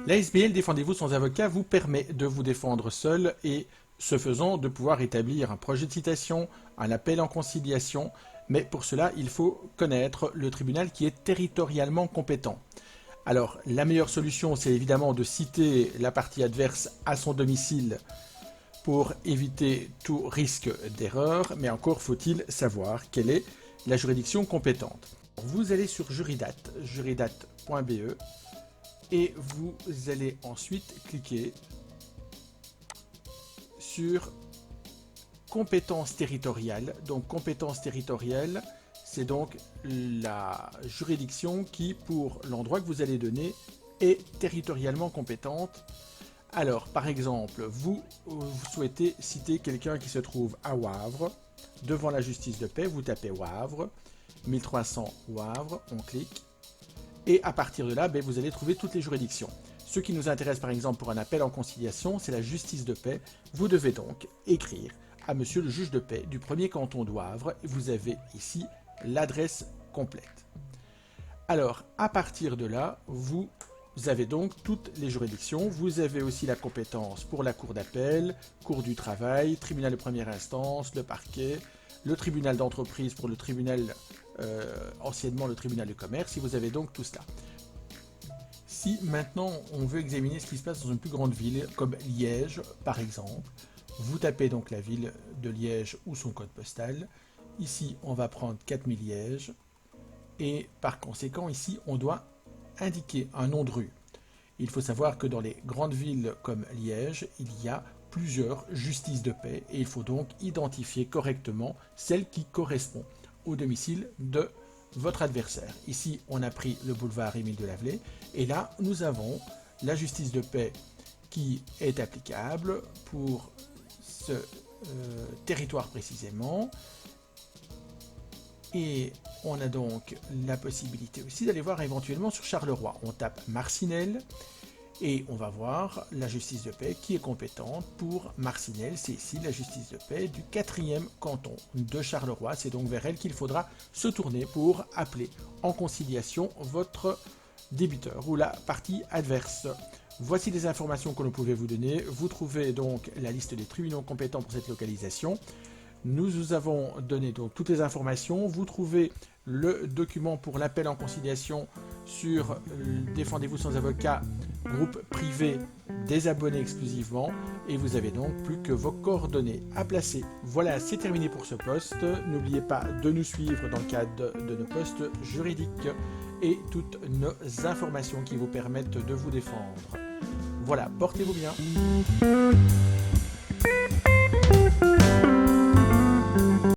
L'ASBL Défendez-vous sans avocat vous permet de vous défendre seul et, ce faisant, de pouvoir établir un projet de citation, un appel en conciliation, mais pour cela, il faut connaître le tribunal qui est territorialement compétent. Alors, la meilleure solution, c'est évidemment de citer la partie adverse à son domicile pour éviter tout risque d'erreur, mais encore faut-il savoir quelle est la juridiction compétente. Vous allez sur Juridate, juridate.be, et vous allez ensuite cliquer sur compétences territoriales. Donc compétences territoriales, c'est donc la juridiction qui, pour l'endroit que vous allez donner, est territorialement compétente. Alors, par exemple, vous souhaitez citer quelqu'un qui se trouve à Wavre, devant la justice de paix, vous tapez Wavre, 1300 Wavre, on clique, et à partir de là, vous allez trouver toutes les juridictions. Ce qui nous intéresse par exemple pour un appel en conciliation, c'est la justice de paix. Vous devez donc écrire à monsieur le juge de paix du premier canton de Wavre, et vous avez ici l'adresse complète. Alors, à partir de là, vous avez donc toutes les juridictions. Vous avez aussi la compétence pour la cour d'appel, cour du travail, tribunal de première instance, le parquet, le tribunal d'entreprise pour le tribunal, anciennement le tribunal de commerce, et vous avez donc tout cela. Si maintenant on veut examiner ce qui se passe dans une plus grande ville, comme Liège par exemple, vous tapez donc la ville de Liège ou son code postal. Ici on va prendre 4000 Liège, et par conséquent ici on doit indiquer un nom de rue. Il faut savoir que dans les grandes villes comme Liège, il y a plusieurs justices de paix, et il faut donc identifier correctement celle qui correspond au domicile de votre adversaire. Ici, on a pris le boulevard Émile de Lavelay, et là, nous avons la justice de paix qui est applicable pour ce territoire précisément. Et on a donc la possibilité aussi d'aller voir éventuellement sur Charleroi. On tape Marcinelle, et on va voir la justice de paix qui est compétente pour Marcinelle. C'est ici la justice de paix du 4e canton de Charleroi. C'est donc vers elle qu'il faudra se tourner pour appeler en conciliation votre débiteur ou la partie adverse. Voici les informations que l'on pouvait vous donner. Vous trouvez donc la liste des tribunaux compétents pour cette localisation. Nous vous avons donné donc toutes les informations. Vous trouvez le document pour l'appel en conciliation sur Défendez-vous sans avocat, groupe privé des abonnés exclusivement, et vous avez donc plus que vos coordonnées à placer. Voilà, c'est terminé pour ce post. N'oubliez pas de nous suivre dans le cadre de nos posts juridiques et toutes nos informations qui vous permettent de vous défendre. Voilà, portez-vous bien.